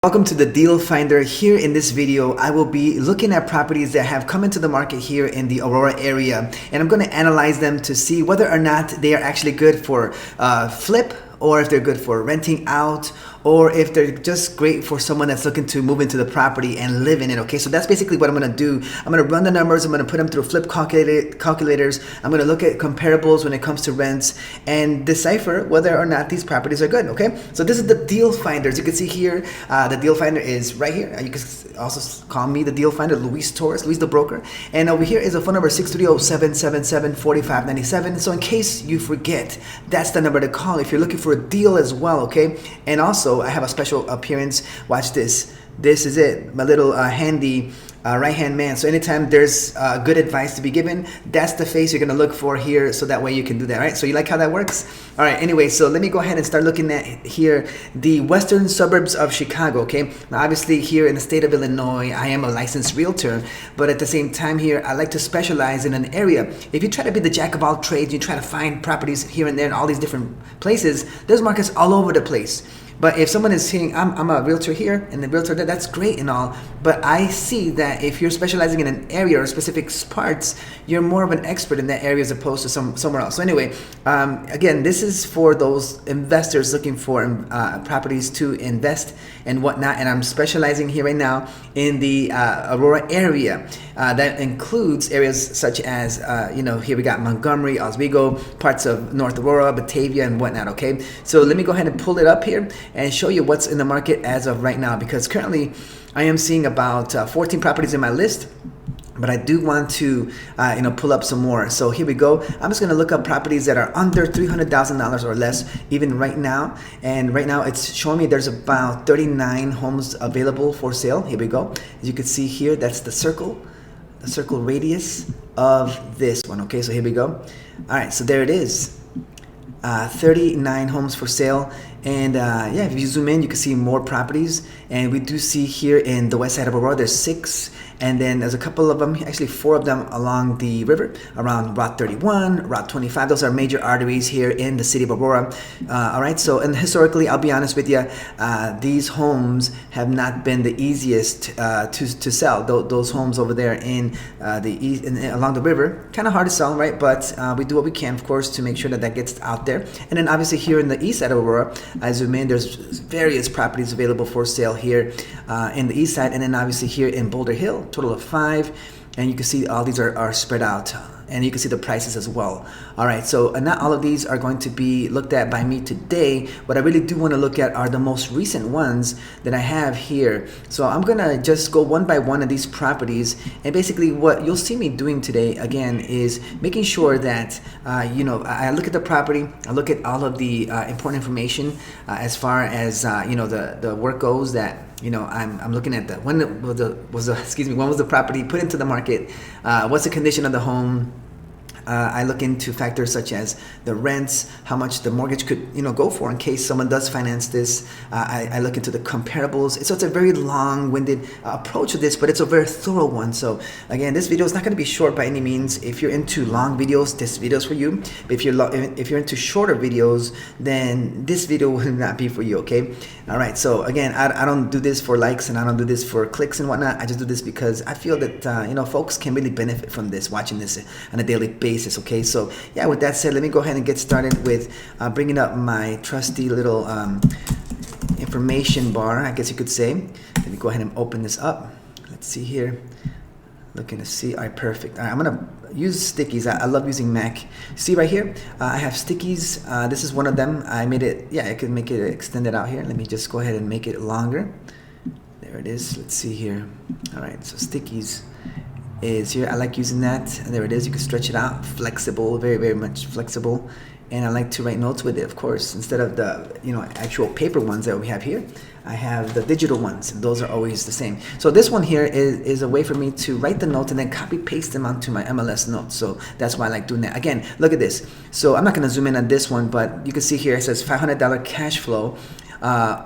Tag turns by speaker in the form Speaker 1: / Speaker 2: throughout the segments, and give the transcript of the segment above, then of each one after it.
Speaker 1: Welcome to the Deal Finder. Here in this video, I will be looking at properties that have come into the market here in the Aurora area, and I'm going to analyze them to see whether or not they are actually good for flip, or if they're good for renting out, or if they're just great for someone that's looking to move into the property and live in it. Okay, so that's basically what I'm going to do. I'm going to run the numbers. I'm going to put them through flip calculators. I'm going to look at comparables when it comes to rents and decipher whether or not these properties are good. Okay, so this is the Deal Finder. As you can see here, the Deal Finder is right here. You can also call me the Deal Finder, Luis Torres, Luis the broker. And over here is a phone number 630-777-4597. So in case you forget, that's the number to call if you're looking for a deal as well. Okay, and also I have a special appearance. Watch this. This is it, my little handy right-hand man. So anytime there's good advice to be given, that's the face you're gonna look for here, so that way you can do that, right? So you like how that works? All right, anyway, so let me go ahead and start looking at here the Western Suburbs of Chicago, okay? Now obviously here in the state of Illinois, I am a licensed realtor, but at the same time here, I like to specialize in an area. If you try to be the jack of all trades, you try to find properties here and there in all these different places, there's markets all over the place. But if someone is saying, I'm a realtor here and a realtor there, that's great and all. But I see that if you're specializing in an area or specific parts, you're more of an expert in that area as opposed to somewhere else. So anyway, again, this is for those investors looking for properties to invest and whatnot. And I'm specializing here right now in the Aurora area. That includes areas such as, here we got Montgomery, Oswego, parts of North Aurora, Batavia, and whatnot, okay? So let me go ahead and pull it up here and show you what's in the market as of right now, because currently I am seeing about 14 properties in my list, but I do want to pull up some more. So here we go. I'm just going to look up properties that are under $300,000 or less even right now, and right now it's showing me there's about 39 homes available for sale. Here we go. As you can see here, that's the circle radius of this one. Okay, so here we go. All right, so there it is. 39 homes for sale, and if you zoom in, you can see more properties. And we do see here in the west side of Aurora, there's 6, and then there's a couple of them, actually 4 of them along the river, around Route 31, Route 25. Those are major arteries here in the city of Aurora. All right, so, and historically, I'll be honest with you, these homes have not been the easiest to sell. Those homes over there in the east, along the river, kind of hard to sell, right? But we do what we can, of course, to make sure that gets out there. And then obviously here in the east side of Aurora, I zoom in, there's various properties available for sale here in the east side, and then obviously here in Boulder Hill, total of 5, and you can see all these are spread out, and you can see the prices as well. All right, so not all of these are going to be looked at by me today. What I really do want to look at are the most recent ones that I have here. So I'm gonna just go one by one of these properties, and basically what you'll see me doing today again is making sure that I look at the property, I look at all of the important information as far as the work goes, that I'm looking at when was the property put into the market, what's the condition of the home. I look into factors such as the rents, how much the mortgage could go for in case someone does finance this. I look into the comparables. So it's a very long-winded approach to this, but it's a very thorough one. So again, this video is not going to be short by any means. If you're into long videos, this video is for you. But if you're into shorter videos, then this video will not be for you. Okay. All right. So again, I don't do this for likes, and I don't do this for clicks and whatnot. I just do this because I feel that folks can really benefit from this, watching this on a daily basis. Okay, so yeah, with that said, let me go ahead and get started with bringing up my trusty little information bar, I guess you could say. Let me go ahead and open this up. Let's see here. Looking to see. All right, perfect. All right, I'm gonna use stickies. I love using Mac. See right here, I have stickies. This is one of them. I made it. Yeah, I can make it extended out here. Let me just go ahead and make it longer. There it is. Let's see here. All right, so stickies is here. I like using that. And there it is. You can stretch it out. Flexible, very, very much flexible. And I like to write notes with it, of course, instead of the actual paper ones that we have here. I have the digital ones, and those are always the same. So this one here is a way for me to write the notes and then copy paste them onto my MLS notes. So that's why I like doing that. Again, look at this. So I'm not going to zoom in on this one, but you can see here it says $500 cash flow.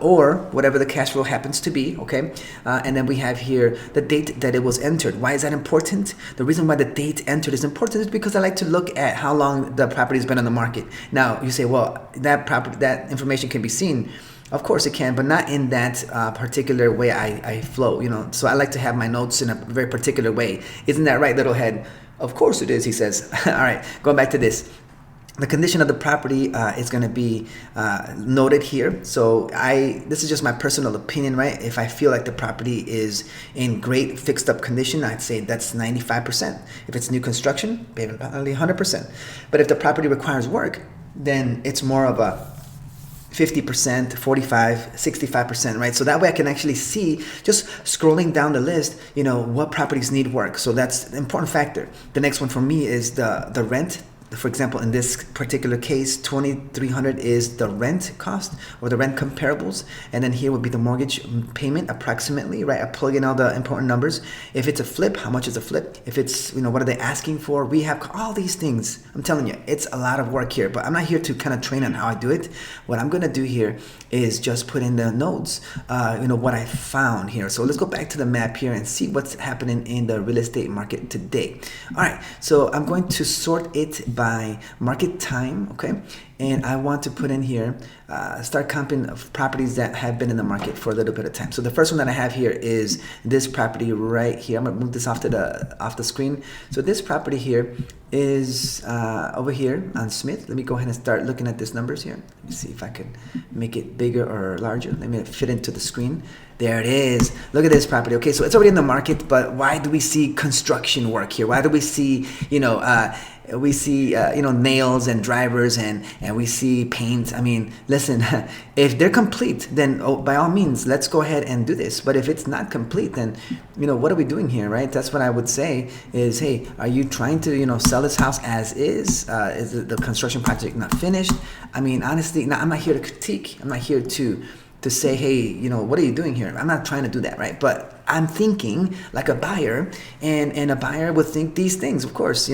Speaker 1: Or whatever the cash flow happens to be, okay? And then we have here the date that it was entered. Why is that important? The reason why the date entered is important is because I like to look at how long the property has been on the market. Now, you say, well, that information can be seen Of course it can, but not in that particular way I flow, So I like to have my notes in a very particular way. Isn't that right, little head? Of course it is, he says. All right, going back to this. The condition of the property is going to be noted here. So this is just my personal opinion, right? If I feel like the property is in great fixed up condition, I'd say that's 95%. If it's new construction, maybe probably 100%. But if the property requires work, then it's more of a 50%, 45, 65%, right? So that way I can actually see, just scrolling down the list, what properties need work. So that's an important factor. The next one for me is the rent. For example, in this particular case, $2,300 is the rent cost or the rent comparables, and then here would be the mortgage payment approximately, right? I plug in all the important numbers. If it's a flip, how much is a flip? If it's, what are they asking for? We have all these things. I'm telling you, it's a lot of work here, but I'm not here to kind of train on how I do it. What I'm going to do here is just put in the notes, what I found here. So let's go back to the map here and see what's happening in the real estate market today. All right, so I'm going to sort it by market time, okay? And I want to put in here, start comping of properties that have been in the market for a little bit of time. So the first one that I have here is this property right here. I'm gonna move this off the screen. So this property here is over here on Smith. Let me go ahead and start looking at these numbers here. Let me see if I can make it bigger or larger. Let me fit into the screen. There it is. Look at this property. Okay, so it's already in the market, but why do we see construction work here? Why do we see, nails and drivers and we see paint? I mean, listen, if they're complete, then by all means, let's go ahead and do this. But if it's not complete, then, what are we doing here, right? That's what I would say is, hey, are you trying to, sell this house as is? Is the construction project not finished? I mean, honestly, I'm not here to critique. I'm not here to say, hey, what are you doing here? I'm not trying to do that, right? But I'm thinking like a buyer, and a buyer would think these things, of course,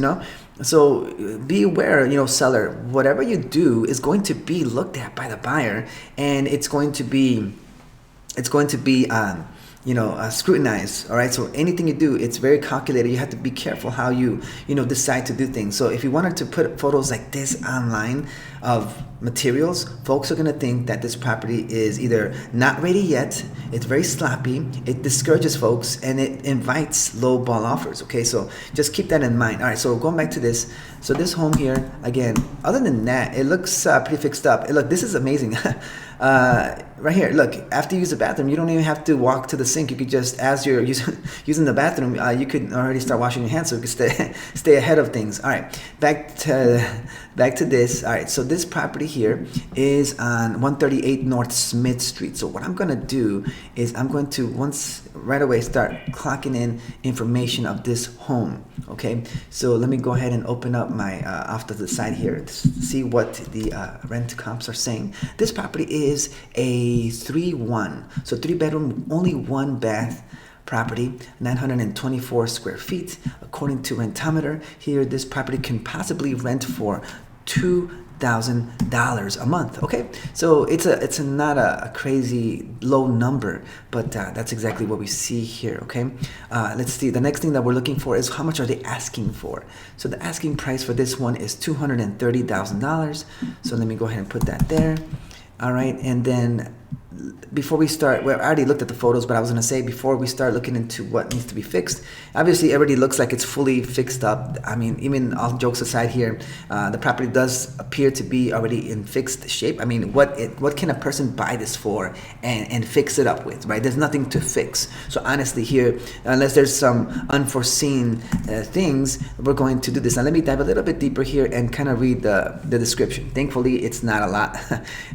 Speaker 1: So be aware, seller, whatever you do is going to be looked at by the buyer, and it's going to be scrutinized. All right. So anything you do, it's very calculated. You have to be careful how you decide to do things. So if you wanted to put photos like this online of materials, folks are going to think that this property is either not ready yet, it's very sloppy, it discourages folks, and it invites low ball offers. Okay, so just keep that in mind. All right, so going back to this, so this home here, again, other than that, it looks pretty fixed up. Look, this is amazing. Right here, look, after you use the bathroom, you don't even have to walk to the sink. You could just, as you're using the bathroom, you could already start washing your hands, so you can stay ahead of things. All right, back to this. All right, so this property here is on 138 North Smith Street. So what I'm going to do is I'm going to right away start clocking in information of this home. Okay, so let me go ahead and open up my off to the side here to see what the rent comps are saying. This property is a 3-1, so 3-bedroom, only 1 bath property, 924 square feet. According to Rentometer here, this property can possibly rent for $2,000 a month. Okay, so it's not a crazy low number, but that's exactly what we see here. Okay, let's see. The next thing that we're looking for is how much are they asking for. So the asking price for this one is $230,000. So let me go ahead and put that there. All right, and then before we start, well, I already looked at the photos, but I was going to say before we start looking into what needs to be fixed, obviously everybody looks like it's fully fixed up. I mean, even all jokes aside here, the property does appear to be already in fixed shape. I mean, what can a person buy this for and fix it up with, right? There's nothing to fix. So honestly here, unless there's some unforeseen things, we're going to do this. Now let me dive a little bit deeper here and kind of read the description. Thankfully, it's not a lot.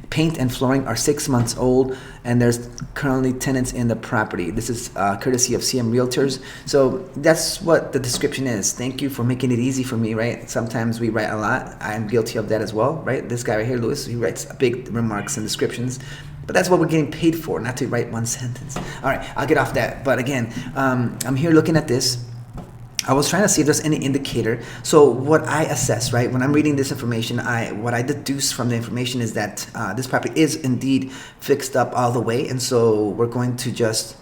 Speaker 1: Paint and flooring are 6 months old, and there's currently tenants in the property. This is courtesy of CM Realtors. So that's what the description is. Thank you for making it easy for me, right? Sometimes we write a lot. I'm guilty of that as well, right? This guy right here, Louis, he writes big remarks and descriptions. But that's what we're getting paid for, not to write one sentence. All right, I'll get off that. But again, I'm here looking at this. I was trying to see if there's any indicator. So what I assess, right, when I'm reading this information, what I deduce from the information is that this property is indeed fixed up all the way. And so we're going to just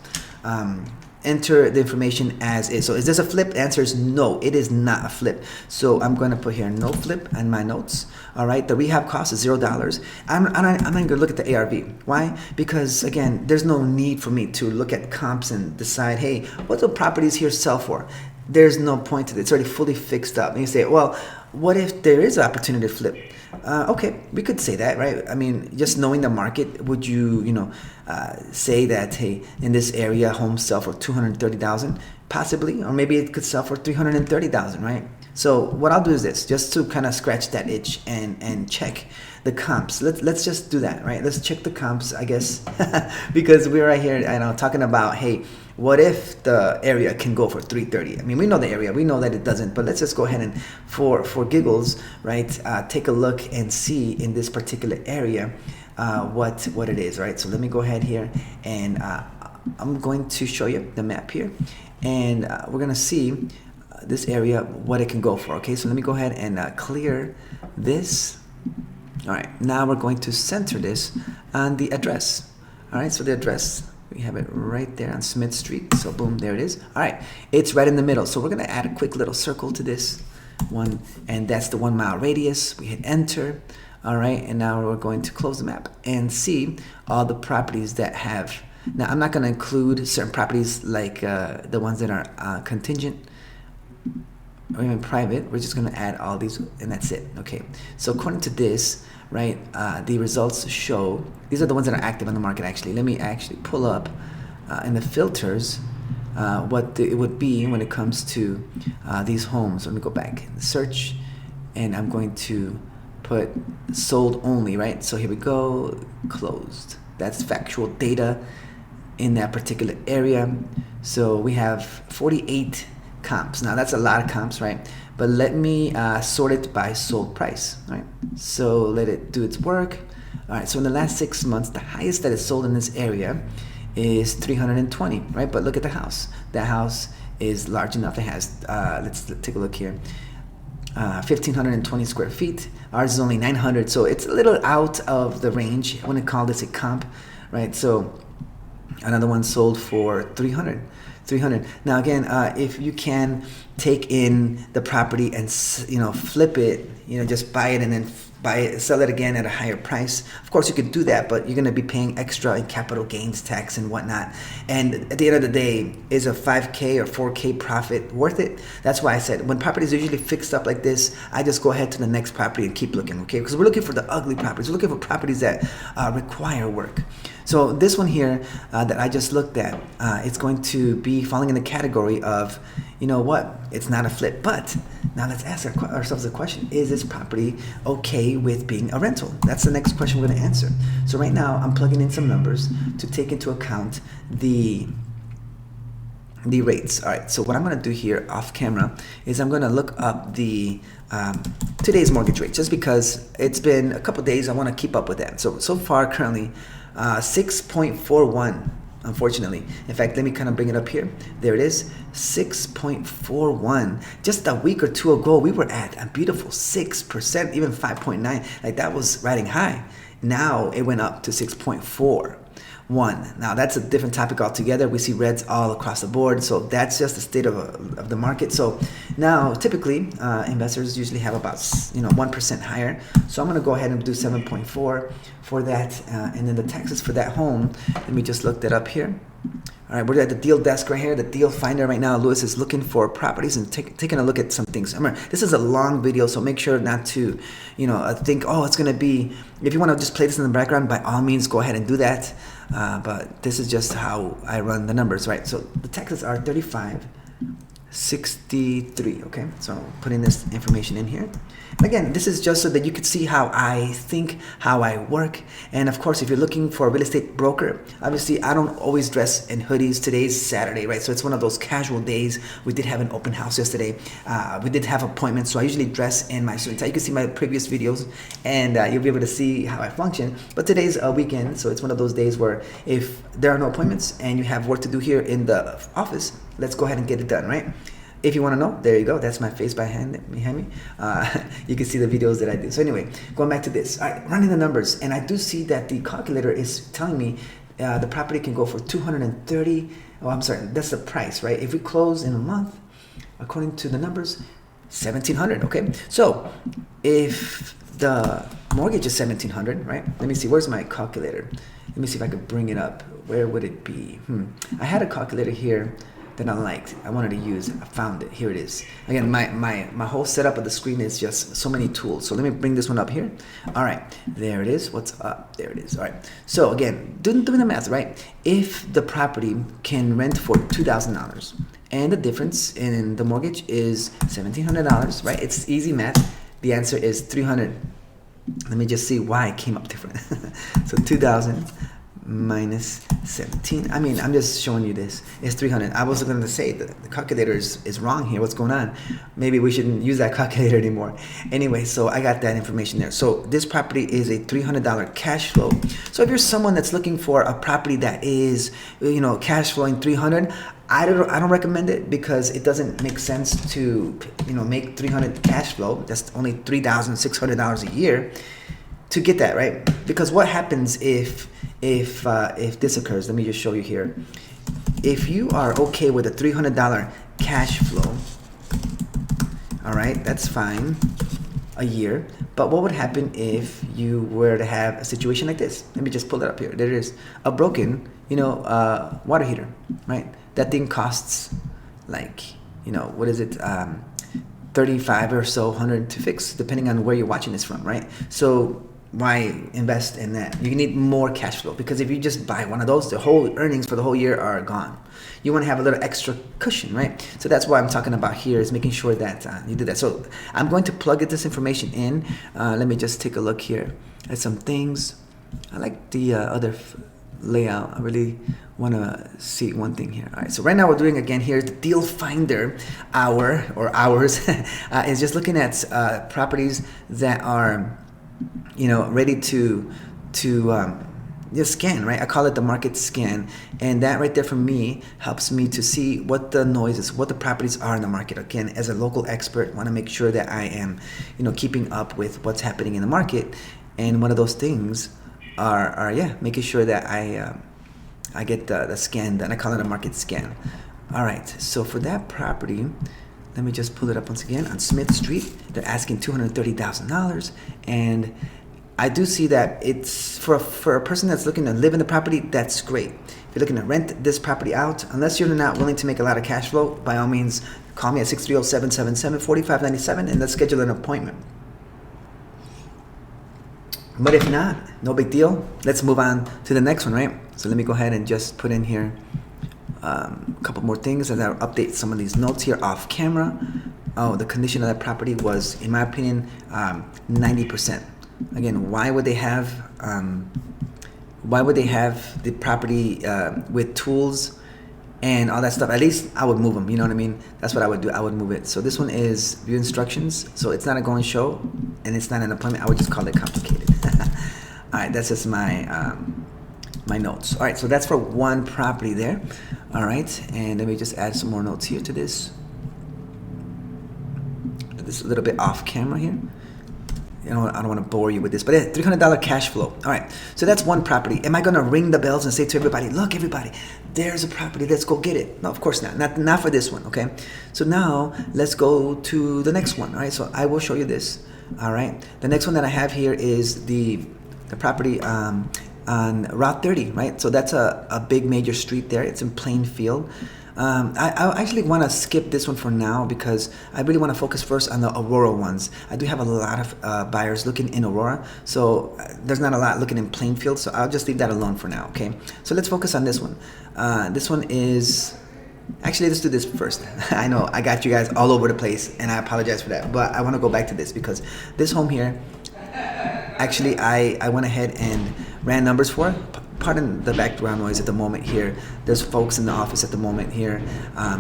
Speaker 1: enter the information as is. So is this a flip? The answer is no, it is not a flip. So I'm going to put here no flip in my notes. All right, the rehab cost is $0. I'm not going to look at the ARV. Why? Because again, there's no need for me to look at comps and decide, hey, what do properties here sell for? There's no point to it. It's already fully fixed up. And you say, well, what if there is an opportunity to flip? Okay, we could say that, right? I mean, just knowing the market, would you, say that, hey, in this area, homes sell for $230,000, possibly, or maybe it could sell for $330,000, right? So what I'll do is this, just to kind of scratch that itch and check the comps. Let's just do that, right? Let's check the comps, I guess, because we're right here, talking about, hey, what if the area can go for 330? I mean, we know the area, we know that it doesn't, but let's just go ahead and, for giggles, right, take a look and see in this particular area what it is, right? So let me go ahead here, and I'm going to show you the map here, and we're gonna see this area, what it can go for. Okay, so let me go ahead and clear this. All right, now we're going to center this on the address. All right, so the address, we have it right there on Smith Street. So boom, there it is. All right, it's right in the middle. So we're gonna add a quick little circle to this one, and that's the 1 mile radius. We hit enter. All right, and now we're going to close the map and see all the properties that have. Now I'm not gonna include certain properties like the ones that are contingent or even private. We're just going to add all these, and that's it. Okay, so according to this, right, the results show these are the ones that are active on the market. Actually, let me actually pull up in the filters what it would be when it comes to these homes. Let me go back and search, and I'm going to put sold only, right? So here we go, closed. That's factual data in that particular area. So we have 48 comps. Now that's a lot of comps, right? But let me sort it by sold price, right? So let it do its work. All right, so in the last 6 months, the highest that is sold in this area is 320, right? But look at the house. That house is large enough. It has, let's take a look here, 1,520 square feet. Ours is only 900, so it's a little out of the range. I wouldn't call this a comp, right? So another one sold for 300. Now again, if you can take in the property and flip it, just buy it and then sell it again at a higher price. Of course, you could do that, but you're going to be paying extra in capital gains tax and whatnot. And at the end of the day, is a 5K or 4K profit worth it? That's why I said when properties are usually fixed up like this, I just go ahead to the next property and keep looking, okay? Because we're looking for the ugly properties. We're looking for properties that require work. So this one here that I just looked at, it's going to be falling in the category of, it's not a flip. But now let's ask ourselves the question, is this property okay with being a rental? That's the next question we're going to answer. So right now I'm plugging in some numbers to take into account the rates. All right, so what I'm going to do here off camera is I'm going to look up the today's mortgage rate, just because it's been a couple days. I want to keep up with that. So far currently 6.41, unfortunately. In fact, let me kind of bring it up here. There it is, 6.41. Just a week or two ago, we were at a beautiful 6%, even 5.9. Like that was riding high. Now it went up to 6.41. Now that's a different topic altogether. We see reds all across the board. So that's just the state of the market. So now typically investors usually have about 1% higher. So I'm going to go ahead and do 7.4 for that. And then the taxes for that home, let me just look that up here. All right, we're at the deal desk right here, the deal finder right now. Lewis is looking for properties and taking a look at some things. Remember, this is a long video, so make sure not to, think, oh, it's going to be, if you want to just play this in the background, by all means, go ahead and do that. But this is just how I run the numbers, right? So the taxes are 3563, okay? So putting this information in here. Again, this is just so that you could see how I think, how I work. And of course, if you're looking for a real estate broker, obviously I don't always dress in hoodies. Today's Saturday, right? So it's one of those casual days. We did have an open house yesterday. We did have appointments. So I usually dress in my suit and tie. You can see my previous videos and you'll be able to see how I function. But today's a weekend. So it's one of those days where if there are no appointments and you have work to do here in the office, let's go ahead and get it done, right? If you want to know, there you go. That's my face behind me. You can see the videos that I do. So anyway, going back to this. All right, running the numbers. And I do see that the calculator is telling me the property can go for 230. Oh, I'm sorry, that's the price, right? If we close in a month, according to the numbers, 1,700. Okay, so if the mortgage is 1,700, right? Let me see. Where's my calculator? Let me see if I could bring it up. Where would it be? I had a calculator here that I liked. I wanted to use. I found it. Here it is. Again, my whole setup of the screen is just so many tools. So let me bring this one up here. All right, there it is. What's up? There it is. All right. So again, doing the math, right? If the property can rent for $2,000 and the difference in the mortgage is $1,700, right? It's easy math. The answer is 300. Let me just see why it came up different. So 2,000 minus 17. I mean, I'm just showing you this. It's 300. I was going to say the calculator is wrong here. What's going on? Maybe we shouldn't use that calculator anymore. Anyway, so I got that information there. So this property is a $300 cash flow. So if you're someone that's looking for a property that is, cash flowing 300, I don't recommend it because it doesn't make sense to make 300 cash flow. That's only $3,600 a year to get that, right? Because what happens if this occurs? Let me just show you here. If you are okay with a $300 cash flow, all right, that's fine, a year. But what would happen if you were to have a situation like this? Let me just pull it up here. There it is, a broken, water heater, right? That thing costs like, what is it? 35 or so, 100 to fix, depending on where you're watching this from, right? So why invest in that? You need more cash flow, because if you just buy one of those, the whole earnings for the whole year are gone. You want to have a little extra cushion, right? So that's what I'm talking about here, is making sure that you do that. So I'm going to plug this information in. Let me just take a look here at some things. I like the other layout. I really want to see one thing here. All right, so right now we're doing, again, here's the deal finder hours is just looking at properties that are ready to just scan, right? I call it the market scan, and that right there for me helps me to see what the noises, what the properties are in the market. Again, as a local expert, want to make sure that I am keeping up with what's happening in the market, and one of those things are making sure that I get the scan done. I call it a market scan. All right, so for that property, let me just pull it up once again. On Smith Street, they're asking $230,000, and I do see that it's for a person that's looking to live in the property. That's great. If you're looking to rent this property out, unless you're not willing to make a lot of cash flow, by all means, call me at 630-777-4597, and let's schedule an appointment. But if not, no big deal. Let's move on to the next one, right? So let me go ahead and just put in here a couple more things, and I'll update some of these notes here off camera. Oh, the condition of that property was, in my opinion, 90%. Again, why would they have the property with tools and all that stuff? At least I would move them. You know what I mean? That's what I would do. I would move it. So this one is view instructions. So it's not a going show, and it's not an appointment. I would just call it complicated. All right, that's just my my notes. All right, so that's for one property there. All right, and let me just add some more notes here to this. This is a little bit off camera here. I don't want to bore you with this, but $300 cash flow. All right, so that's one property. Am I going to ring the bells and say to everybody, look, everybody, there's a property, let's go get it? No, of course not. Not for this one, okay? So now let's go to the next one, all right? So I will show you this, all right? The next one that I have here is the property on Route 30, right? So that's a big major street there. It's in Plainfield. I actually want to skip this one for now because I really want to focus first on the Aurora ones. I do have a lot of buyers looking in Aurora, so there's not a lot looking in Plainfield, so I'll just leave that alone for now, okay? So let's focus on this one. This one is... Actually, let's do this first. I know I got you guys all over the place, and I apologize for that, but I want to go back to this because this home here, actually, I went ahead and ran numbers for it. Pardon the background noise at the moment here. There's folks in the office at the moment here.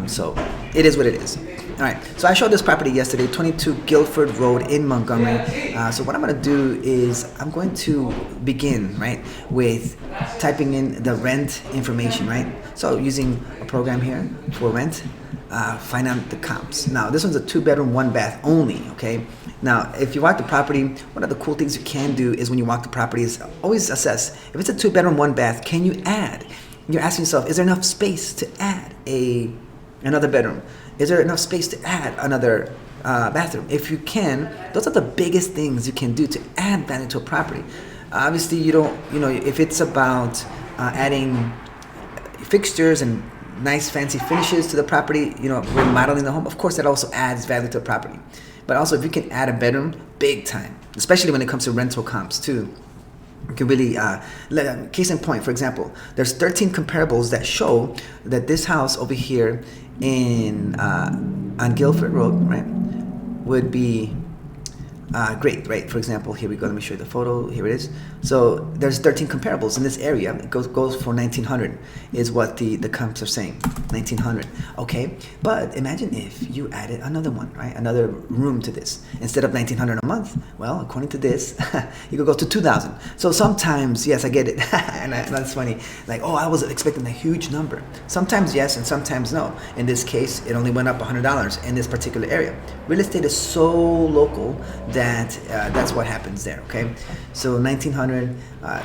Speaker 1: So it is what it is. All right, so I showed this property yesterday, 22 Guilford Road in Montgomery. So what I'm gonna do is I'm going to begin, right, with typing in the rent information, right? So using a program here for rent, find out the comps. Now, this one's a 2-bedroom, 1-bath only, okay? Now, if you walk the property, one of the cool things you can do is when you walk the property is always assess, if it's a 2-bedroom, 1-bath, can you add? You're asking yourself, is there enough space to add another bedroom? Is there enough space to add another bathroom? If you can, those are the biggest things you can do to add value to a property. Obviously, you don't, if it's about adding fixtures and nice fancy finishes to the property, remodeling the home, of course that also adds value to a property. But also if you can add a bedroom, big time, especially when it comes to rental comps too. You can really, case in point, for example, there's 13 comparables that show that this house over here on Guilford Road, right, would be great, right? For example, here we go. Let me show you the photo. Here it is. So there's 13 comparables in this area. It goes for 1,900 is what the comps are saying. 1,900. Okay, but imagine if you added another one, right? Another room to this instead of 1,900 a month. Well, according to this, you could go to 2,000. So sometimes, yes, I get it, and that's funny. Like, oh, I was expecting a huge number. Sometimes yes, and sometimes no. In this case, it only went up $100 in this particular area. Real estate is so local that's what happens there, okay? So 1,900,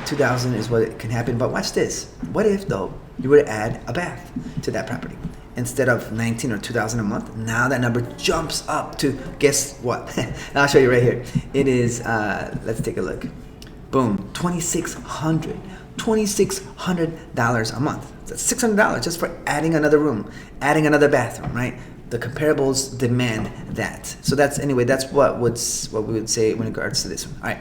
Speaker 1: 2,000 is what it can happen. But watch this. What if, though, you were to add a bath to that property? Instead of 19 or 2,000 a month, now that number jumps up to, guess what? I'll show you right here. It is, let's take a look. Boom, $2,600. $2,600 a month. That's $600 just for adding another room, adding another bathroom, right? The comparables demand that. So that's what we would say in regards to this one. All right.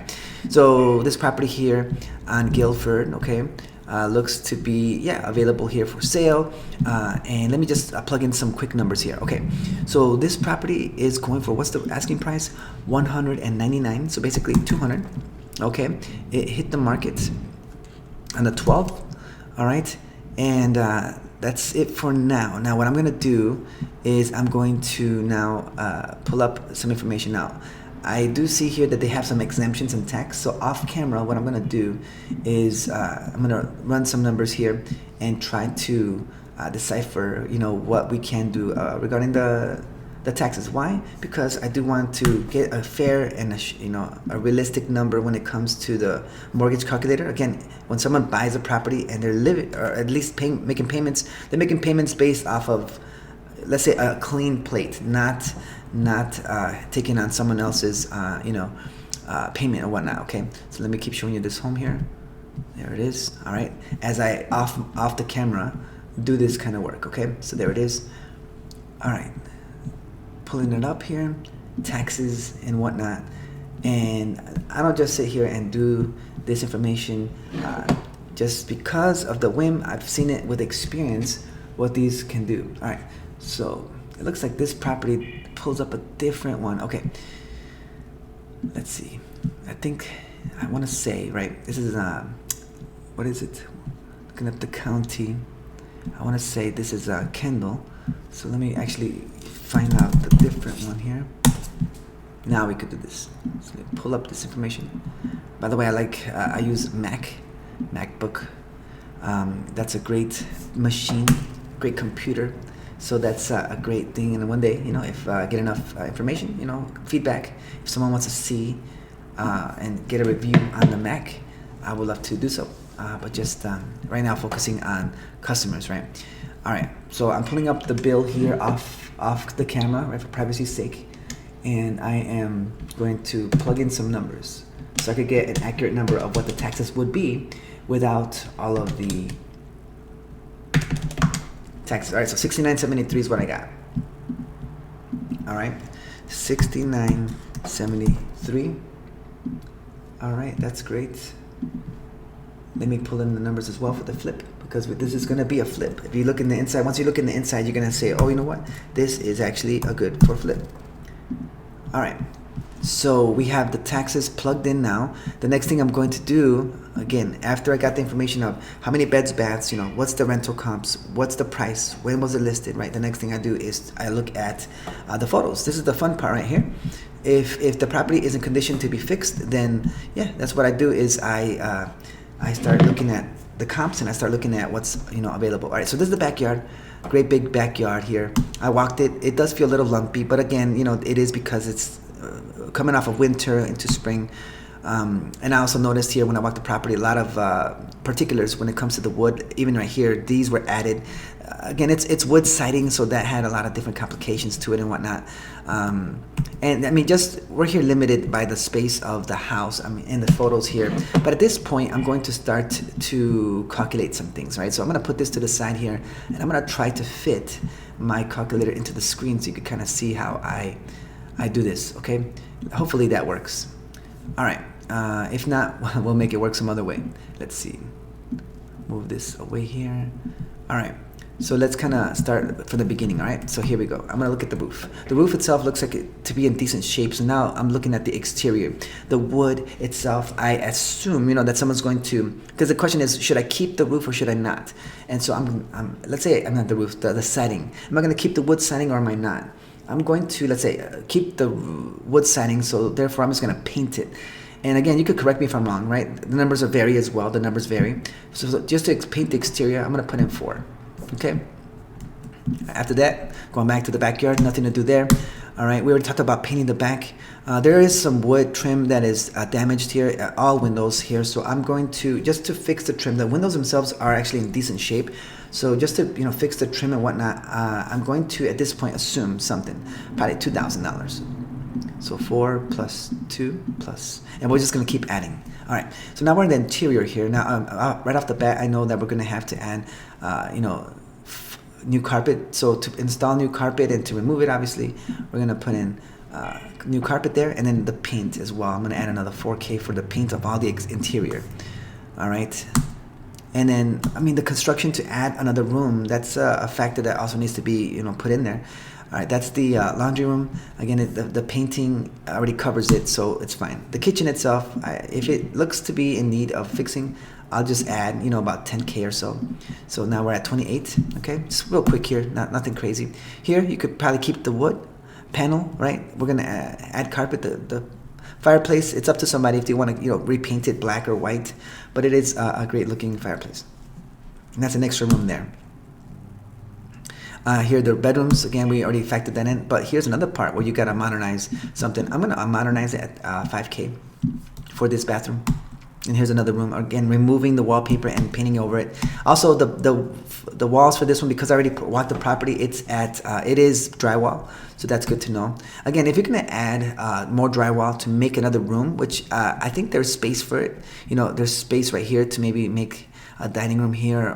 Speaker 1: So this property here on Guilford, okay, looks to be available here for sale. And let me just plug in some quick numbers here. Okay. So this property is going for, what's the asking price? $199. So basically $200. Okay. It hit the market on the 12th. All right. And that's it for now. Now what I'm going to do is I'm going to now pull up some information. Now I do see here that they have some exemptions in tax. So off camera, what I'm going to do is I'm going to run some numbers here and try to decipher, what we can do regarding the taxes. Why? Because I do want to get a fair and a realistic number when it comes to the mortgage calculator. Again, when someone buys a property and they're living, or at least making payments, they're making payments based off of, let's say, a clean plate, not taking on someone else's payment or whatnot. Okay, so let me keep showing you this home here. There it is. All right, as I off the camera do this kind of work. Okay, so there it is. All right, pulling it up here, taxes and whatnot. And I don't just sit here and do this information just because of the whim. I've seen it with experience what these can do. All right, so it looks like this property pulls up a different one. Okay, let's see. I think I want to say, right, this is what is it? Looking up the county, I want to say this is Kendall. So let me actually find out the different one here. Now we could do this. So let me pull up this information. By the way, I use MacBook. That's a great machine, great computer. So that's a great thing. And one day, if I get enough information, feedback, if someone wants to see and get a review on the Mac, I would love to do so. But just right now, focusing on customers, right? All right. So I'm pulling up the bill here off the camera, right, for privacy's sake, and I am going to plug in some numbers so I could get an accurate number of what the taxes would be without all of the taxes. All right, so $69.73 is what I got. All right, $69.73. All right, that's great. Let me pull in the numbers as well for the flip, because this is going to be a flip. If you look in the inside, once you look in the inside, you're going to say, oh, you know what? This is actually a good for flip. All right. So we have the taxes plugged in now. The next thing I'm going to do, again, after I got the information of how many beds, baths, what's the rental comps, what's the price, when was it listed, right? The next thing I do is I look at the photos. This is the fun part right here. If the property is in condition to be fixed, then yeah, that's what I do is I start looking at the comps and I start looking at what's available. All right, so this is the backyard. Great big backyard here. I walked it. It does feel a little lumpy, but again, it is because it's coming off of winter into spring. And I also noticed here when I walked the property, a lot of particulars when it comes to the wood. Even right here, these were added. Again, it's wood siding, so that had a lot of different complications to it and whatnot. And I mean, we're here limited by the space of the house. I mean, in the photos here. But at this point, I'm going to start to calculate some things, right? So I'm going to put this to the side here, and I'm going to try to fit my calculator into the screen so you can kind of see how I do this, okay? Hopefully that works. All right. If not, we'll make it work some other way. Let's see. Move this away here. All right. So let's kind of start from the beginning, all right? So here we go. I'm going to look at the roof. The roof itself looks like it to be in decent shape. So now I'm looking at the exterior. The wood itself, I assume, that someone's going to, because the question is, should I keep the roof or should I not? And so let's say I'm not the roof, the siding. Am I going to keep the wood siding or am I not? I'm going to, let's say, keep the wood siding. So therefore, I'm just going to paint it. And again, you could correct me if I'm wrong, right? The numbers vary as well. The numbers vary. So just to paint the exterior, I'm going to put in 4. Okay. After that, going back to the backyard, nothing to do there. All right. We already talked about painting the back. There is some wood trim that is damaged here, all windows here. So I'm going to, just to fix the trim, the windows themselves are actually in decent shape. So just to, fix the trim and whatnot, I'm going to, at this point, assume something, probably $2,000. So 4 plus 2 plus, and we're just going to keep adding. All right. So now we're in the interior here. Now, right off the bat, I know that we're going to have to add, new carpet. So to install new carpet and to remove it, obviously, we're going to put in new carpet there, and then the paint as well. I'm going to add another $4K for the paint of all the interior. All right. And then, I mean, the construction to add another room, that's a factor that also needs to be, put in there. All right, that's the laundry room. Again, the painting already covers it, so it's fine. The kitchen itself, if it looks to be in need of fixing, I'll just add, about 10K or so. So now we're at 28, okay? Just real quick here, nothing crazy. Here, you could probably keep the wood panel, right? We're gonna add carpet, the fireplace. It's up to somebody if they want to, repaint it black or white, but it is a great looking fireplace. And that's an extra room there. Here, the bedrooms, again, we already factored that in, but here's another part where you gotta modernize something. I'm gonna modernize it at 5K for this bathroom. And here's another room, again, removing the wallpaper and painting over it. Also, the walls for this one, because I already walked the property, it is drywall, so that's good to know. Again, if you're gonna add more drywall to make another room, which I think there's space for it, there's space right here to maybe make a dining room here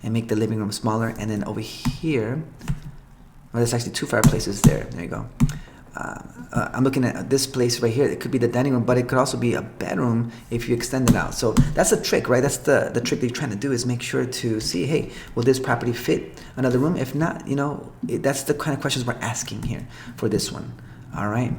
Speaker 1: and make the living room smaller, and then over here, well, there's actually 2 fireplaces there. There you go. I'm looking at this place right here. It could be the dining room, but it could also be a bedroom if you extend it out. So that's the trick, right? That's the trick that you're trying to do, is make sure to see, hey, will this property fit another room? If not, that's the kind of questions we're asking here for this one. All right.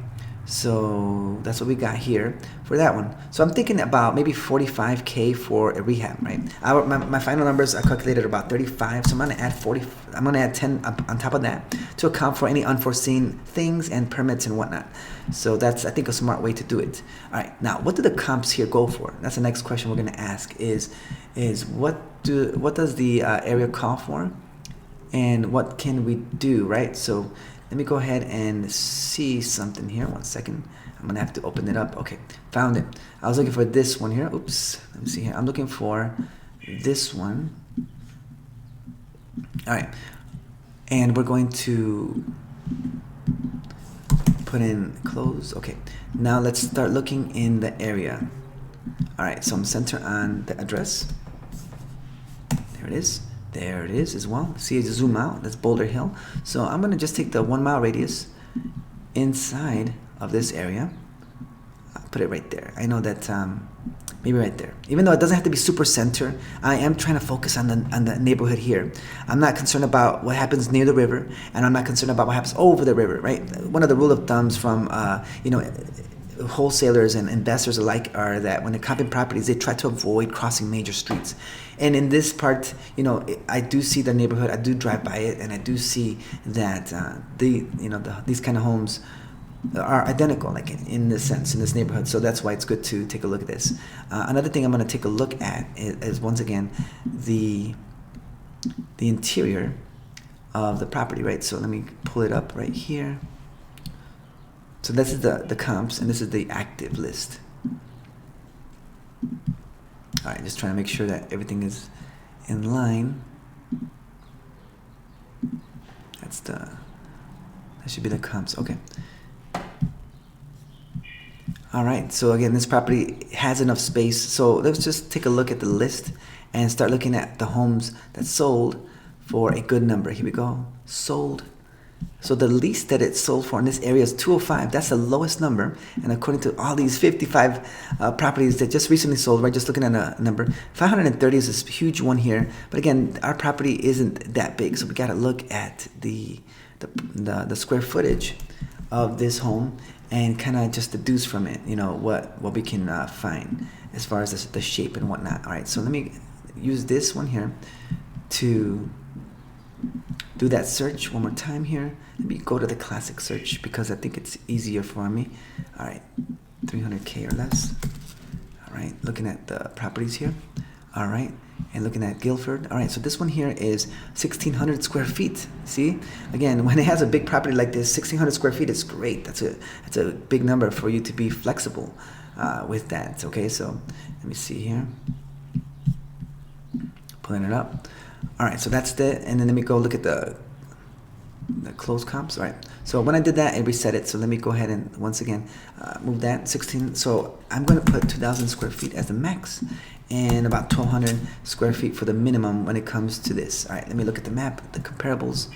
Speaker 1: So that's what we got here for that one. So I'm thinking about maybe 45K for a rehab, right? My final numbers, I calculated about 35. So I'm gonna add 40. I'm gonna add 10 on top of that to account for any unforeseen things and permits and whatnot. So that's, I think, a smart way to do it. All right. Now, what do the comps here go for? That's the next question we're gonna ask. Is what does the area call for, and what can we do, right? So let me go ahead and see something here. 1 second. I'm going to have to open it up. Okay, found it. I was looking for this one here. Oops. Let me see here. I'm looking for this one. All right. And we're going to put in close. Okay. Now let's start looking in the area. All right. So I'm center on the address. There it is. There it is as well. See, as you zoom out, that's Boulder Hill. So I'm going to just take the 1 mile radius inside of this area. I'll put it right there. I know that maybe right there. Even though it doesn't have to be super center, I am trying to focus on the neighborhood here. I'm not concerned about what happens near the river, and I'm not concerned about what happens over the river, right? One of the rule of thumbs from, wholesalers and investors alike are that when they're comping properties, they try to avoid crossing major streets. And in this part, I do see the neighborhood. I do drive by it, and I do see that these kind of homes are identical, like in this sense, in this neighborhood. So that's why it's good to take a look at this. Another thing I'm going to take a look at is once again the interior of the property, right? So let me pull it up right here. So this is the comps, and this is the active list. All right, just trying to make sure that everything is in line. That should be the comps. Okay. All right, so again, this property has enough space. So let's just take a look at the list and start looking at the homes that sold for a good number. Here we go. Sold. So the least that it sold for in this area is 205. That's the lowest number. And according to all these 55 properties that just recently sold, we're just looking at a number. 530 is this huge one here. But again, our property isn't that big, so we got to look at the square footage of this home and kind of just deduce from it, what we can find as far as the shape and whatnot. All right, so let me use this one here to do that search one more time here. Let me go to the classic search because I think it's easier for me. All right, 300K or less. All right, looking at the properties here. All right, and looking at Guilford. All right, so this one here is 1,600 square feet. See, again, when it has a big property like this, 1,600 square feet is great. That's a big number for you to be flexible with that. Okay, so let me see here. Pulling it up. All right, so that's and then let me go look at the closed comps. All right, so when I did that, it reset it. So let me go ahead and once again move that 16. So I'm going to put 2,000 square feet as the max and about 1,200 square feet for the minimum when it comes to this. All right, let me look at the map, the comparables.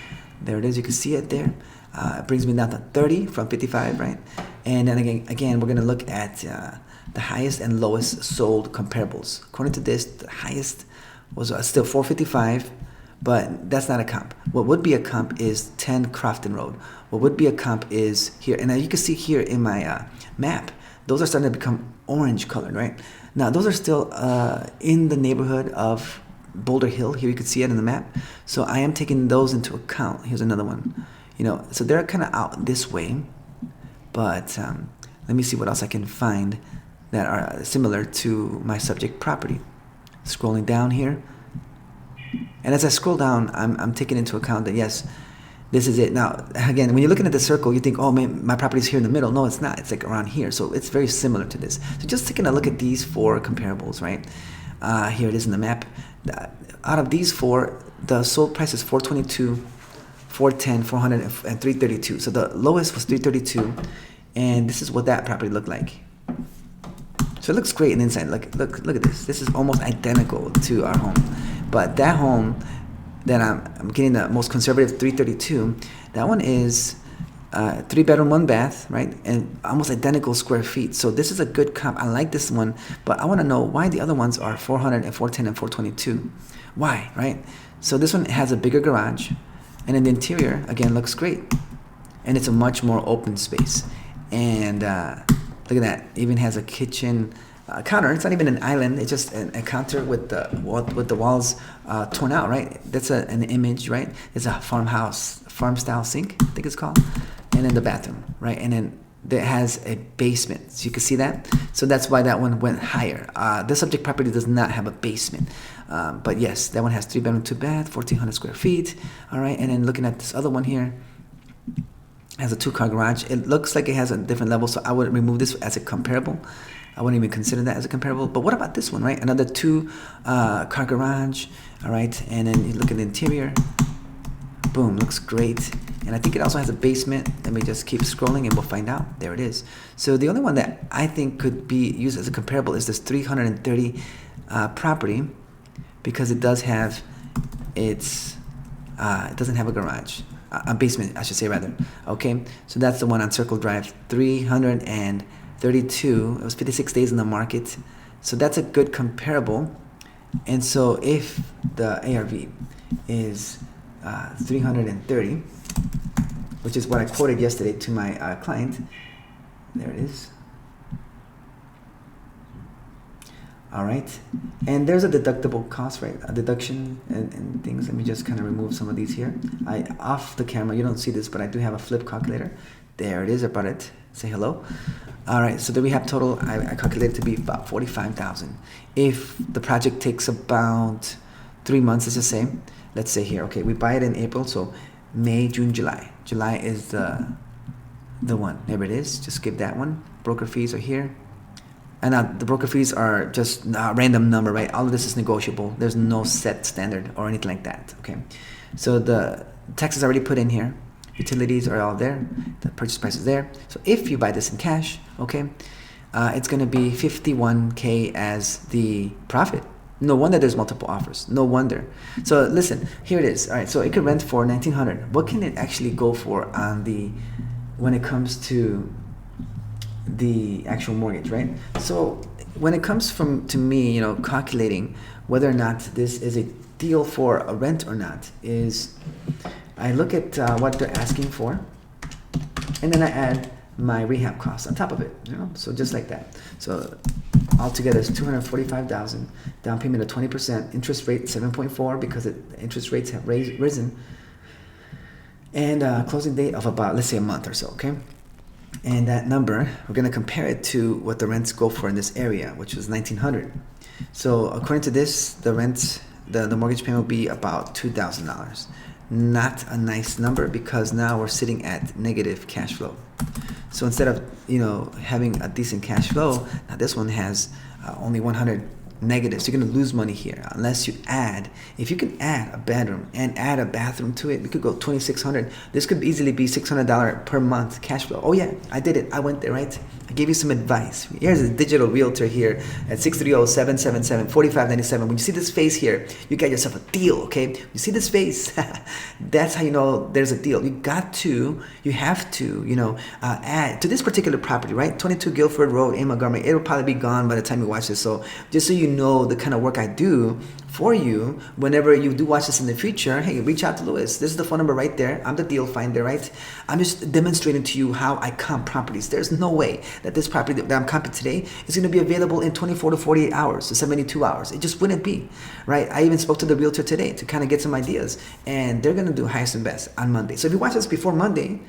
Speaker 1: There it is. You can see it there. It brings me down to 30 from 55, right? And then again, we're going to look at the highest and lowest sold comparables. According to this, the highest was still 455, but that's not a comp. What would be a comp is 10 Crofton Road. What would be a comp is here, and now you can see here in my map, those are starting to become orange colored, right? Now those are still in the neighborhood of Boulder Hill. Here you can see it in the map. So I am taking those into account. Here's another one. So they're kind of out this way, but let me see what else I can find that are similar to my subject property. Scrolling down here, and as I scroll down, I'm taking into account that yes, this is it. Now again, when you're looking at the circle, you think, oh man, my property's here in the middle. No, it's not. It's like around here. So it's very similar to this. So just taking a look at these four comparables, right? Here it is in the map. Out of these four, the sold price is 422, 410, 400, and 332. So the lowest was 332, and this is what that property looked like. So it looks great in the inside. Look at this. This is almost identical to our home. But that home that I'm getting the most conservative 332, that one is 3 bedroom, 1 bath, right? And almost identical square feet. So this is a good comp. I like this one, but I want to know why the other ones are 400 and 410 and 422. Why, right? So this one has a bigger garage, and in the interior, again, looks great. And it's a much more open space. And look at that. Even has a kitchen counter. It's not even an island. It's just a counter with the walls torn out, right? That's an image, right? It's a farm style sink, I think it's called. And then the bathroom, right? And then it has a basement. So you can see that. So that's why that one went higher. The subject property does not have a basement. But yes, that one has 3 bedroom, 2 bath, 1,400 square feet. All right. And then looking at this other one here, has a 2-car garage. It looks like it has a different level, so I would remove this as a comparable. I wouldn't even consider that as a comparable. But what about this one, right? Another 2-car garage, all right? And then you look at the interior. Boom, looks great. And I think it also has a basement. Let me just keep scrolling and we'll find out. There it is. So the only one that I think could be used as a comparable is this 330 property, because it does have it doesn't have a garage. A basement, I should say, rather. Okay, so that's the one on Circle Drive, 332. It was 56 days in the market, so that's a good comparable. And so if the ARV is 330, which is what I quoted yesterday to my client, there it is. All right, and there's a deductible cost, right? A deduction and things. Let me just kind of remove some of these here. Off the camera, you don't see this, but I do have a flip calculator. There it is. I brought it. Say hello. All right, so then we have total. I calculated to be about 45,000. If the project takes about 3 months, let's just say, let's say here, okay, we buy it in April, so May, June, July. July is the one. There it is. Just skip that one. Broker fees are here. And the broker fees are just a random number, right? All of this is negotiable. There's no set standard or anything like that, okay? So the taxes already put in here. Utilities are all there. The purchase price is there. So if you buy this in cash, okay, it's going to be $51K as the profit. No wonder there's multiple offers. No wonder. So listen, here it is. All right, so it could rent for $1,900. What can it actually go for on when it comes to the actual mortgage, right? So when it comes to me, calculating whether or not this is a deal for a rent or not, is I look at what they're asking for, and then I add my rehab costs on top of it, so just like that. So altogether it's $245,000, down payment of 20%, interest rate 7.4 because interest rates have risen, and closing date of about, let's say, a month or so, okay? And that number, we're going to compare it to what the rents go for in this area, which was $1,900. So according to this, the rent, the mortgage payment will be about $2,000. Not a nice number because now we're sitting at negative cash flow. So instead of having a decent cash flow, now this one has only 100 negative. So you're going to lose money here unless you add. If you can add a bedroom and add a bathroom to it, we could go $2,600. This could easily be $600 per month cash flow. Oh yeah, I did it. I went there, right? I gave you some advice. Here's a digital realtor here at 630-777-4597. When you see this face here, you got yourself a deal, okay? You see this face? That's how you know there's a deal. You have to, add to this particular property, right? 22 Guilford Road in Montgomery. It'll probably be gone by the time you watch this. So just so you know the kind of work I do for you whenever you do watch this in the future, hey, reach out to Louis. This is the phone number right there. I'm the deal finder, right? I'm just demonstrating to you how I comp properties. There's no way that this property that I'm comping today is going to be available in 24 to 48 hours to 72 hours. It just wouldn't be, right? I even spoke to the realtor today to kind of get some ideas, and they're going to do highest and best on Monday. So if you watch this before Monday,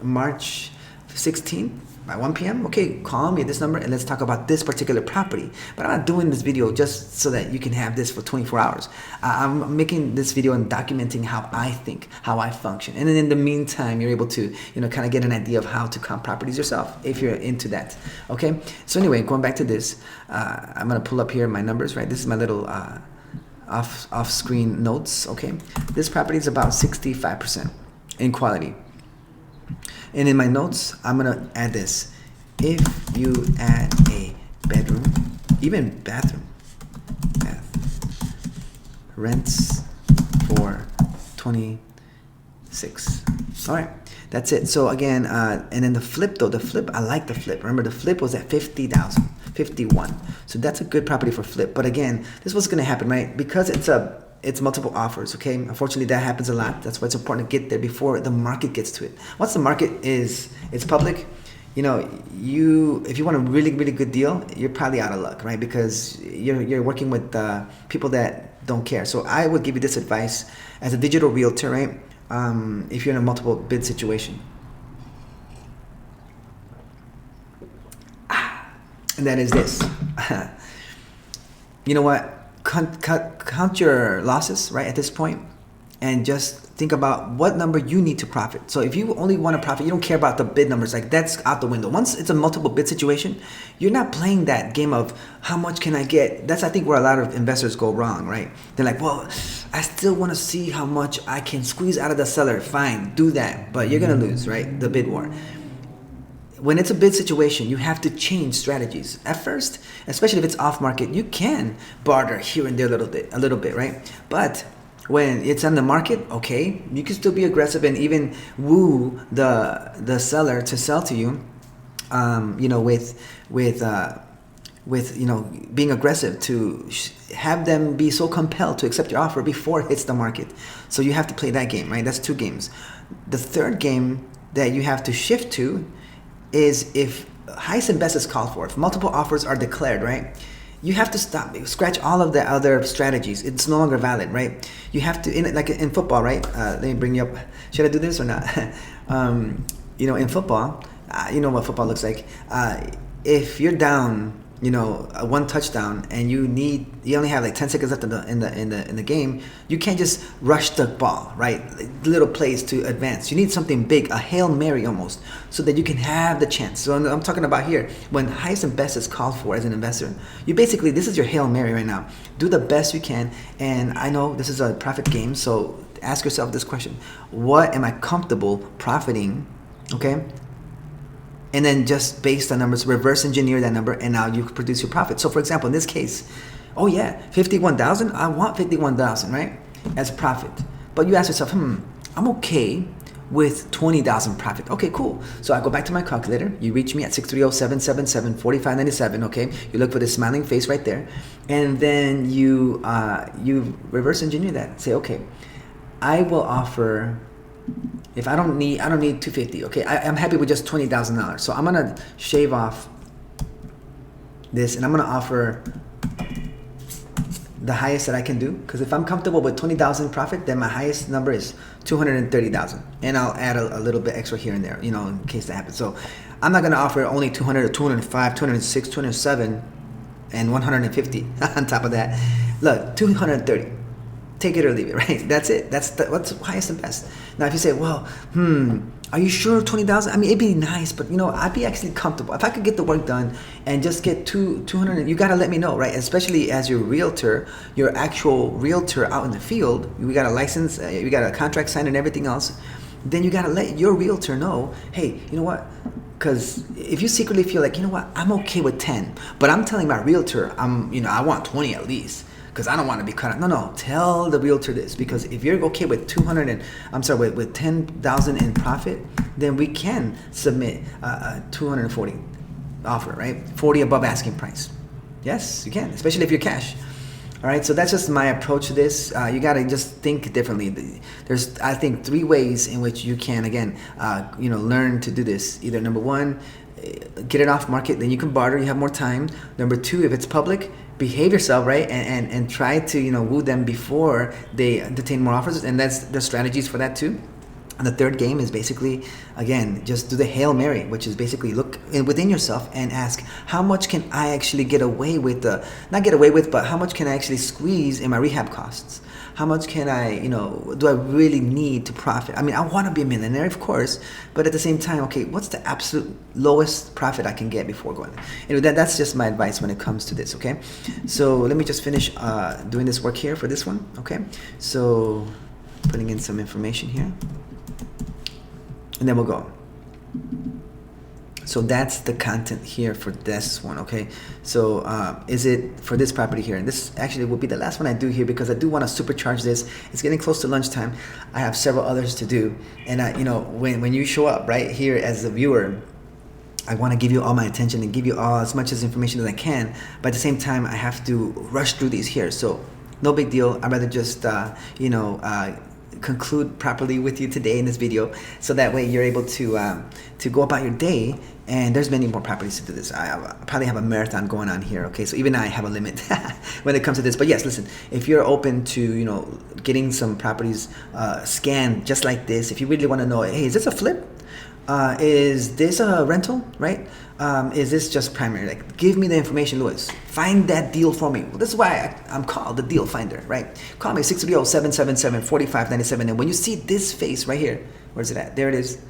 Speaker 1: March 16th, by 1 p.m., okay, call me at this number and let's talk about this particular property. But I'm not doing this video just so that you can have this for 24 hours. I'm making this video and documenting how I think, how I function. And then in the meantime, you're able to, kind of get an idea of how to comp properties yourself if you're into that, okay? So anyway, going back to this, I'm gonna pull up here my numbers, right? This is my little off-screen notes, okay? This property is about 65% in quality. And in my notes, I'm going to add this. If you add a bedroom, even bathroom, rents for 26. All right, that's it. So again, and then the flip, I like the flip. Remember, the flip was at 50,000, 51. So that's a good property for flip. But again, this was going to happen, right? Because it's multiple offers, okay? Unfortunately, that happens a lot. That's why it's important to get there before the market gets to it. Once the market it's public, if you want a really, really good deal, you're probably out of luck, right? Because you're working with people that don't care. So I would give you this advice as a digital realtor, right? If you're in a multiple bid situation. And that is this. You know what? Count your losses, right, at this point, and just think about what number you need to profit. So if you only want to profit, you don't care about the bid numbers, like that's out the window. Once it's a multiple bid situation, you're not playing that game of how much can I get. That's, I think, where a lot of investors go wrong, right? They're like, well, I still want to see how much I can squeeze out of the seller. Fine, do that, but you're gonna lose, right? The bid war. When it's a bid situation, you have to change strategies. At first, especially if it's off market, you can barter here and there a little bit, right? But when it's on the market, okay, you can still be aggressive and even woo the seller to sell to you, with being aggressive to have them be so compelled to accept your offer before it hits the market. So you have to play that game, right? That's 2 games. The third game that you have to shift to is if highest and best is called for, if multiple offers are declared, right? You have to scratch all of the other strategies. It's no longer valid, right? You have to, like in football, right? Let me bring you up. Should I do this or not? In football, you know what football looks like. If you're down one touchdown, and you only have like 10 seconds left in the game. You can't just rush the ball, right? Little plays to advance. You need something big, a Hail Mary almost, so that you can have the chance. So I'm talking about here, when highest and best is called for as an investor, this is your Hail Mary right now. Do the best you can. And I know this is a profit game, so ask yourself this question: what am I comfortable profiting? Okay. And then just based on numbers, reverse engineer that number, and now you produce your profit. So for example, in this case, 51,000, I want 51,000, right, as profit. But you ask yourself, I'm okay with 20,000 profit. Okay, cool. So I go back to my calculator. You reach me at 630-777-4597. Okay, you look for the smiling face right there, and then you reverse engineer that. Say, okay, I will offer. If I don't need 250, okay, I'm happy with just $20,000. So I'm gonna shave off this, and I'm gonna offer the highest that I can do. Because if I'm comfortable with 20,000 profit, then my highest number is 230,000, and I'll add a little bit extra here and there, in case that happens. So I'm not gonna offer only 200 or 205, 206, 207, and 150 on top of that. Look, 230. Take it or leave it, right? That's it. What's highest and best. Now, if you say, well, are you sure 20,000? I mean, it'd be nice, but I'd be actually comfortable if I could get the work done and just get 200. You gotta let me know, right? Especially as your realtor, your actual realtor out in the field. We got a license, we got a contract signed, and everything else. Then you gotta let your realtor know, hey, you know what? Because if you secretly feel like, I'm okay with 10, but I'm telling my realtor, I want 20 at least, because I don't want to be cut out. No, tell the realtor this, because if you're okay with with 10,000 in profit, then we can submit a 240 offer, right? 40 above asking price. Yes, you can, especially if you're cash. All right, so that's just my approach to this. You got to just think differently. There's, I think, 3 ways in which you can, again, learn to do this. Either number 1, get it off market, then you can barter, you have more time. Number 2, if it's public, behave yourself, right, and try to woo them before they entertain more offers, and there's strategies for that too. And the third game is basically, again, just do the Hail Mary, which is basically look within yourself and ask, how much can I actually get away with, not get away with, but how much can I actually squeeze in my rehab costs? How much can I, do I really need to profit? I mean, I want to be a millionaire, of course, but at the same time, okay, what's the absolute lowest profit I can get before going? That's just my advice when it comes to this, okay? So let me just finish doing this work here for this one, okay? So putting in some information here, and then we'll go. So that's the content here for this one, okay? So is it for this property here? And this actually will be the last one I do here, because I do want to supercharge this. It's getting close to lunchtime. I have several others to do. And when you show up right here as a viewer, I want to give you all my attention and give you all as much as information as I can. But at the same time, I have to rush through these here. So no big deal. I'd rather just, conclude properly with you today in this video, so that way you're able to go about your day. And there's many more properties to do this. I probably have a marathon going on here, okay? So even I have a limit when it comes to this. But yes, listen, if you're open to getting some properties scanned just like this, if you really want to know, hey, is this a flip? Is this a rental, right? Is this just primary? Like, give me the information, Louis. Find that deal for me. Well, this is why I'm called the deal finder, right? Call me 630-777-4597. And when you see this face right here, where's it at? There it is.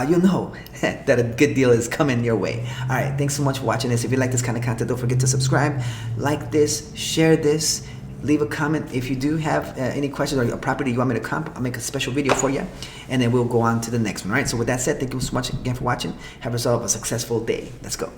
Speaker 1: You'll know that a good deal is coming your way. All right, thanks so much for watching this. If you like this kind of content, don't forget to subscribe, like this, share this, leave a comment. If you do have any questions or a property you want me to comp, I'll make a special video for you, and then we'll go on to the next one. All right, so with that said, thank you so much again for watching. Have yourself a successful day. Let's go.